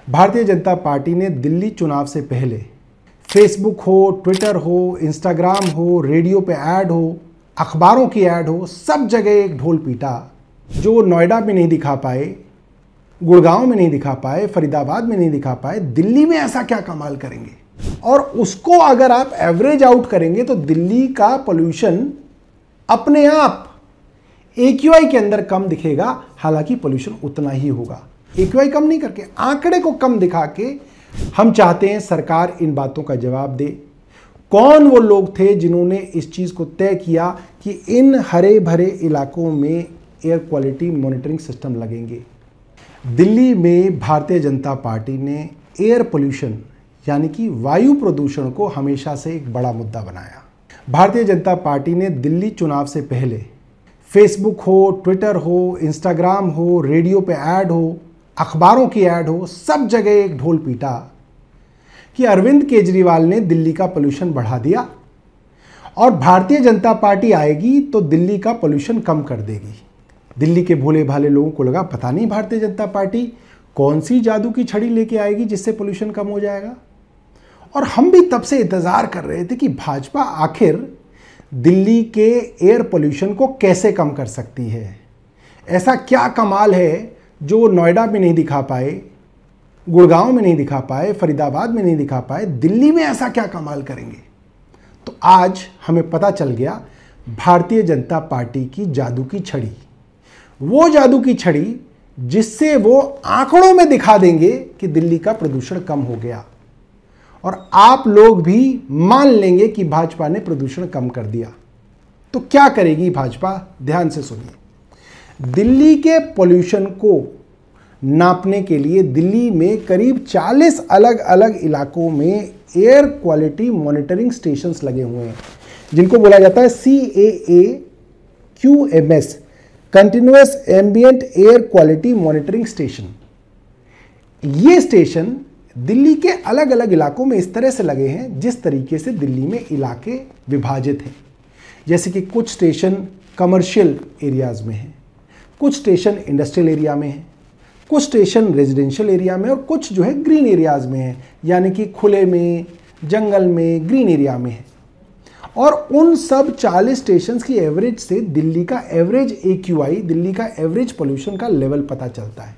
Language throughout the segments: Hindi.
भारतीय जनता पार्टी ने दिल्ली चुनाव से पहले फेसबुक हो, ट्विटर हो, इंस्टाग्राम हो, रेडियो पे ऐड हो, अखबारों की ऐड हो, सब जगह एक ढोल पीटा जो नोएडा में नहीं दिखा पाए, गुड़गांव में नहीं दिखा पाए, फरीदाबाद में नहीं दिखा पाए, दिल्ली में ऐसा क्या कमाल करेंगे। और उसको अगर आप एवरेज आउट करेंगे तो दिल्ली का पोल्यूशन अपने आप AQI के अंदर कम दिखेगा, हालांकि पोल्यूशन उतना ही होगा। AQI कम नहीं करके, आंकड़े को कम दिखा के हम चाहते हैं सरकार इन बातों का जवाब दे। कौन वो लोग थे जिन्होंने इस चीज को तय किया कि इन हरे भरे इलाकों में एयर क्वालिटी मॉनिटरिंग सिस्टम लगेंगे। दिल्ली में भारतीय जनता पार्टी ने एयर पोल्यूशन यानी कि वायु प्रदूषण को हमेशा से एक बड़ा मुद्दा बनाया। भारतीय जनता पार्टी ने दिल्ली चुनाव से पहले फेसबुक हो, ट्विटर हो, इंस्टाग्राम हो, रेडियो पे ऐड हो, अखबारों की ऐड हो, सब जगह एक ढोल पीटा कि अरविंद केजरीवाल ने दिल्ली का पोल्यूशन बढ़ा दिया और भारतीय जनता पार्टी आएगी तो दिल्ली का पोल्यूशन कम कर देगी। दिल्ली के भोले भाले लोगों को लगा पता नहीं भारतीय जनता पार्टी कौन सी जादू की छड़ी लेके आएगी जिससे पोल्यूशन कम हो जाएगा। और हम भी तब से इंतजार कर रहे थे कि भाजपा आखिर दिल्ली के एयर पोल्यूशन को कैसे कम कर सकती है। ऐसा क्या कमाल है जो नोएडा में नहीं दिखा पाए, गुड़गांव में नहीं दिखा पाए, फरीदाबाद में नहीं दिखा पाए, दिल्ली में ऐसा क्या कमाल करेंगे। तो आज हमें पता चल गया भारतीय जनता पार्टी की जादू की छड़ी, वो जादू की छड़ी जिससे वो आंकड़ों में दिखा देंगे कि दिल्ली का प्रदूषण कम हो गया और आप लोग भी मान लेंगे कि भाजपा ने प्रदूषण कम कर दिया। तो क्या करेगी भाजपा, ध्यान से सुनिए। दिल्ली के पोल्यूशन को नापने के लिए दिल्ली में करीब 40 अलग अलग इलाकों में एयर क्वालिटी मॉनिटरिंग स्टेशंस लगे हुए हैं, जिनको बोला जाता है CAAQMS, continuous ambient air quality monitoring station. ये स्टेशन दिल्ली के अलग अलग इलाकों में इस तरह से लगे हैं जिस तरीके से दिल्ली में इलाके विभाजित हैं। जैसे कि कुछ स्टेशन कमर्शियल एरियाज में हैं, कुछ स्टेशन इंडस्ट्रियल एरिया में हैं, कुछ स्टेशन रेजिडेंशियल एरिया में और कुछ जो है ग्रीन एरियाज में हैं, यानी कि खुले में, जंगल में, ग्रीन एरिया में है। और उन सब 40 स्टेशंस की एवरेज से दिल्ली का एवरेज AQI, दिल्ली का एवरेज पोल्यूशन का लेवल पता चलता है,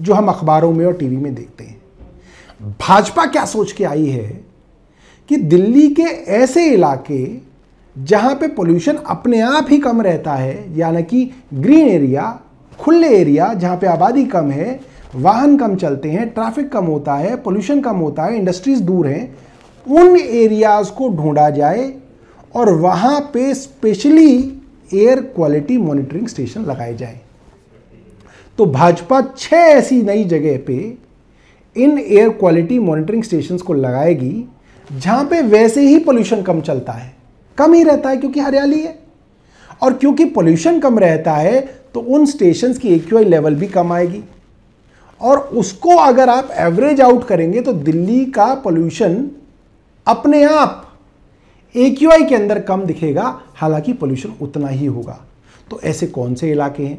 जो हम अखबारों में और टीवी में देखते हैं। भाजपा क्या सोच के आई है कि दिल्ली के ऐसे इलाके जहां पे पोल्यूशन अपने आप ही कम रहता है, यानी कि ग्रीन एरिया, खुले एरिया जहां पे आबादी कम है, वाहन कम चलते हैं, ट्रैफिक कम होता है, पोल्यूशन कम होता है, इंडस्ट्रीज दूर हैं, उन एरियाज को ढूंढा जाए और वहां पे specially air quality monitoring station लगाए जाए। तो भाजपा 6 ऐसी नई जगह पे in air quality monitoring stations को लगाएगी जहां पे वैसे ही पोल्यूशन कम चलता है, कम ही रहता है क्योंकि हरियाली है। और क्योंकि पोल्यूशन कम रहता है तो उन स्टेशंस की AQI लेवल भी कम आएगी और उसको अगर आप एवरेज आउट करेंगे तो दिल्ली का पोल्यूशन अपने आप AQI के अंदर कम दिखेगा, हालांकि पोल्यूशन उतना ही होगा। तो ऐसे कौन से इलाके हैं?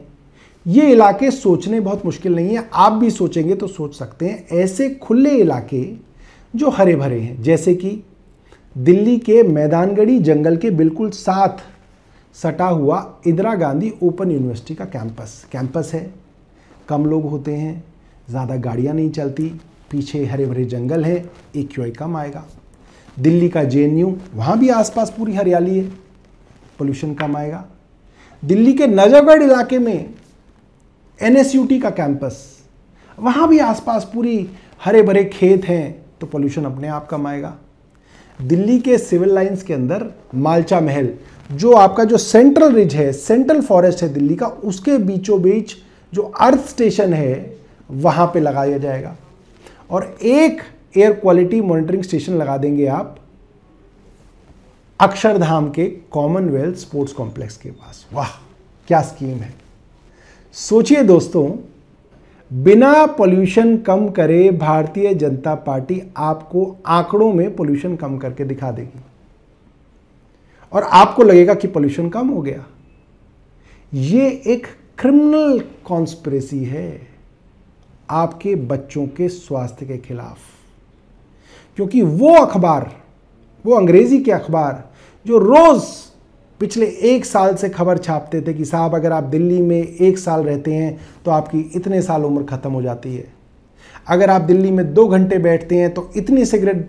ये इलाके सोचने बहुत मुश्किल नहीं है, आप भी सोचेंगे तो सोच सकते हैं। ऐसे खुले इलाके जो हरे भरे हैं, जैसे कि दिल्ली के मैदानगढ़ी जंगल के बिल्कुल साथ सटा हुआ इंदिरा गांधी ओपन यूनिवर्सिटी का कैंपस है। कम लोग होते हैं, ज़्यादा गाड़ियाँ नहीं चलती, पीछे हरे भरे जंगल है, AQI कम आएगा। दिल्ली का JNU, वहाँ भी आसपास पूरी हरियाली है, पोल्यूशन कम आएगा। दिल्ली के नजफगढ़ इलाके में NSUT का कैंपस, वहाँ भी आसपास पूरी हरे भरे खेत हैं, तो पोल्यूशन अपने आप कम आएगा। दिल्ली के सिविल लाइंस के अंदर मालचा महल, जो आपका जो सेंट्रल रिज है, सेंट्रल फॉरेस्ट है दिल्ली का, उसके बीचों बीच जो अर्थ स्टेशन है वहाँ पे लगाया जाएगा। और एक एयर क्वालिटी मॉनिटरिंग स्टेशन लगा देंगे आप अक्षरधाम के कॉमनवेल्थ स्पोर्ट्स कॉम्प्लेक्स के पास। वाह क्या स्कीम है। सोचिए दोस्तों, बिना पोल्यूशन कम करे भारतीय जनता पार्टी आपको आंकड़ों में पोल्यूशन कम करके दिखा देगी और आपको लगेगा कि पोल्यूशन कम हो गया। ये एक क्रिमिनल कॉन्स्पिरेसी है। आपके बच्चों के स्वास्थ्य के खिलाफ, क्योंकि वो अखबार, वो अंग्रेजी के अखबार जो रोज पिछले 1 साल से खबर छापते थे कि साहब अगर आप दिल्ली में 1 साल रहते हैं तो आपकी इतने साल उम्र खत्म हो जाती है, अगर आप दिल्ली में 2 घंटे बैठते हैं तो इतनी सिगरेट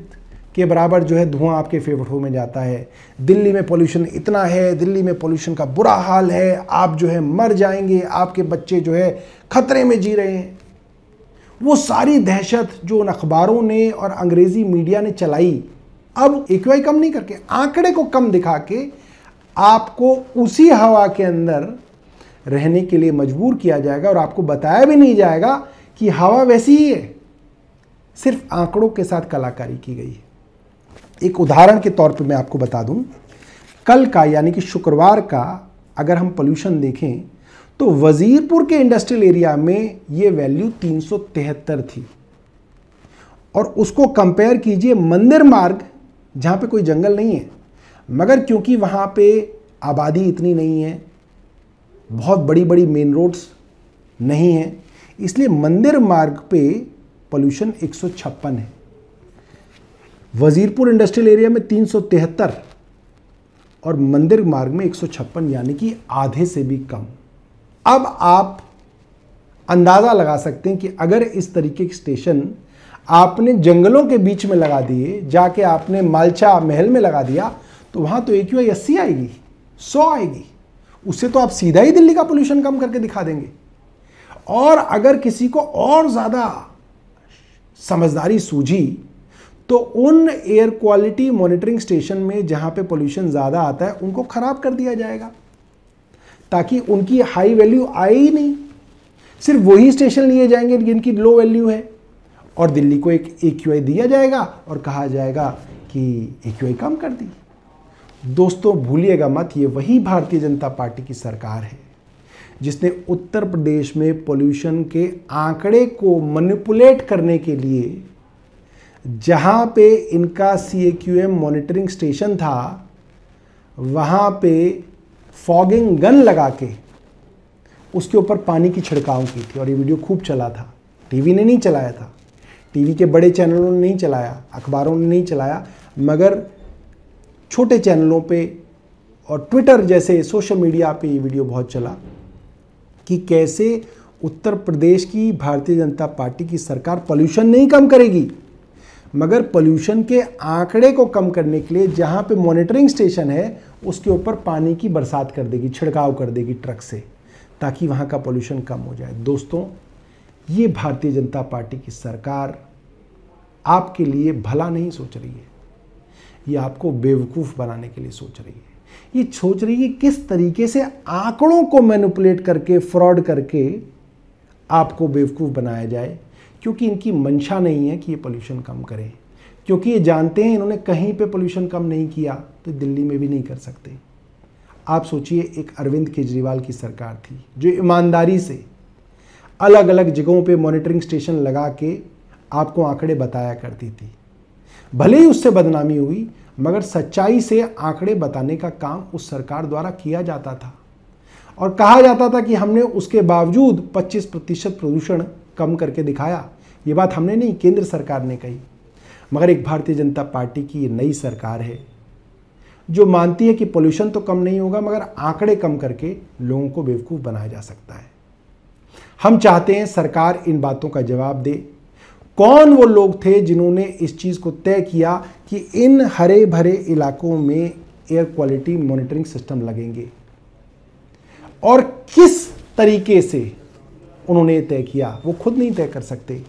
के बराबर जो है धुआं आपके फेफड़ों में जाता है, दिल्ली में पोल्यूशन इतना है, दिल्ली में पोल्यूशन का बुरा हाल है, आप जो है मर जाएंगे, आपके बच्चे जो है खतरे में जी रहे हैं। वो सारी दहशत जो उन अखबारों ने और अंग्रेजी मीडिया ने चलाई, अब AQI कम नहीं करके आंकड़े को कम दिखा के आपको उसी हवा के अंदर रहने के लिए मजबूर किया जाएगा और आपको बताया भी नहीं जाएगा कि हवा वैसी ही है, सिर्फ आंकड़ों के साथ कलाकारी की गई है। एक उदाहरण के तौर पे मैं आपको बता दूं, कल का यानी कि शुक्रवार का अगर हम पोल्यूशन देखें तो वजीरपुर के इंडस्ट्रियल एरिया में ये वैल्यू 373 थी, और उसको कंपेयर कीजिए मंदिर मार्ग जहाँ पे कोई जंगल नहीं है, मगर क्योंकि वहाँ पे आबादी इतनी नहीं है, बहुत बड़ी बड़ी मेन रोड्स नहीं है, इसलिए मंदिर मार्ग पे पोल्यूशन 156 है। वजीरपुर इंडस्ट्रियल एरिया में 373 और मंदिर मार्ग में 156, यानी कि आधे से भी कम। अब आप अंदाज़ा लगा सकते हैं कि अगर इस तरीके के स्टेशन आपने जंगलों के बीच में लगा दिए, जाके आपने मालचा महल में लगा दिया, तो वहाँ तो AQI 80 आएगी, 100 आएगी, उससे तो आप सीधा ही दिल्ली का पोल्यूशन कम करके दिखा देंगे। और अगर किसी को और ज़्यादा समझदारी सूझी तो उन एयर क्वालिटी मॉनिटरिंग स्टेशन में जहाँ पे पोल्यूशन ज़्यादा आता है उनको ख़राब कर दिया जाएगा, ताकि उनकी हाई वैल्यू आए ही नहीं, सिर्फ वही स्टेशन लिए जाएंगे जिनकी लो वैल्यू है, और दिल्ली को एक AQI दिया जाएगा और कहा जाएगा कि AQI कम कर दी। दोस्तों भूलिएगा मत, ये वही भारतीय जनता पार्टी की सरकार है जिसने उत्तर प्रदेश में पोल्यूशन के आंकड़े को मैनिपुलेट करने के लिए, जहां पे इनका CAQM मॉनिटरिंग स्टेशन था, वहां पे फॉगिंग गन लगा के उसके ऊपर पानी की छिड़काव की थी, और ये वीडियो खूब चला था। टीवी ने नहीं चलाया था, टीवी के बड़े चैनलों ने नहीं चलाया, अखबारों ने नहीं चलाया, मगर छोटे चैनलों पे और ट्विटर जैसे सोशल मीडिया पे ये वीडियो बहुत चला कि कैसे उत्तर प्रदेश की भारतीय जनता पार्टी की सरकार पोल्यूशन नहीं कम करेगी, मगर पोल्यूशन के आंकड़े को कम करने के लिए जहां पे मॉनिटरिंग स्टेशन है उसके ऊपर पानी की बरसात कर देगी, छिड़काव कर देगी ट्रक से, ताकि वहां का पोल्यूशन कम हो जाए। दोस्तों ये भारतीय जनता पार्टी की सरकार आपके लिए भला नहीं सोच रही है, ये आपको बेवकूफ़ बनाने के लिए सोच रही है। ये सोच रही है किस तरीके से आंकड़ों को मैनिपुलेट करके, फ्रॉड करके आपको बेवकूफ़ बनाया जाए, क्योंकि इनकी मंशा नहीं है कि ये पोल्यूशन कम करें, क्योंकि ये जानते हैं इन्होंने कहीं पे पोल्यूशन कम नहीं किया तो दिल्ली में भी नहीं कर सकते। आप सोचिए, एक अरविंद केजरीवाल की सरकार थी जो ईमानदारी से अलग अलग जगहों पे मॉनिटरिंग स्टेशन लगा के आपको आंकड़े बताया करती थी। भले ही उससे बदनामी हुई, मगर सच्चाई से आंकड़े बताने का काम उस सरकार द्वारा किया जाता था, और कहा जाता था कि हमने उसके बावजूद 25% प्रदूषण कम करके दिखाया। ये बात हमने नहीं, केंद्र सरकार ने कही। मगर एक भारतीय जनता पार्टी की ये नई सरकार है जो मानती है कि पोल्यूशन तो कम नहीं होगा, मगर आंकड़े कम करके लोगों को बेवकूफ़ बनाया जा सकता है। हम चाहते हैं सरकार इन बातों का जवाब दे। कौन वो लोग थे जिन्होंने इस चीज़ को तय किया कि इन हरे भरे इलाकों में एयर क्वालिटी मॉनिटरिंग सिस्टम लगेंगे, और किस तरीके से उन्होंने तय किया वो खुद नहीं तय कर सकते।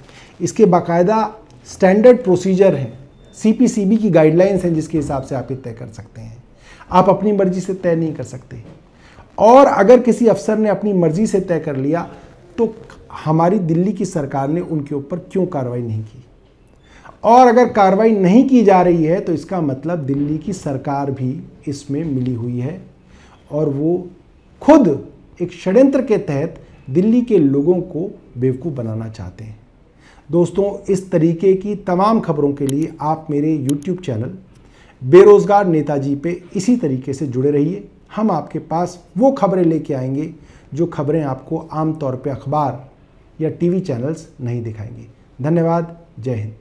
इसके बाकायदा स्टैंडर्ड प्रोसीजर हैं, CPCB की गाइडलाइंस हैं जिसके हिसाब से आप ये तय कर सकते हैं। आप अपनी मर्जी से तय नहीं कर सकते, और अगर किसी अफसर ने अपनी मर्जी से तय कर लिया तो हमारी दिल्ली की सरकार ने उनके ऊपर क्यों कार्रवाई नहीं की, और अगर कार्रवाई नहीं की जा रही है तो इसका मतलब दिल्ली की सरकार भी इसमें मिली हुई है, और वो खुद एक षड्यंत्र के तहत दिल्ली के लोगों को बेवकूफ़ बनाना चाहते हैं। दोस्तों इस तरीके की तमाम खबरों के लिए आप मेरे YouTube चैनल बेरोज़गार नेताजी पे इसी तरीके से जुड़े रहिए। हम आपके पास वो खबरें लेके आएंगे जो खबरें आपको आमतौर पे अखबार या टीवी चैनल्स नहीं दिखाएंगी। धन्यवाद। जय हिंद।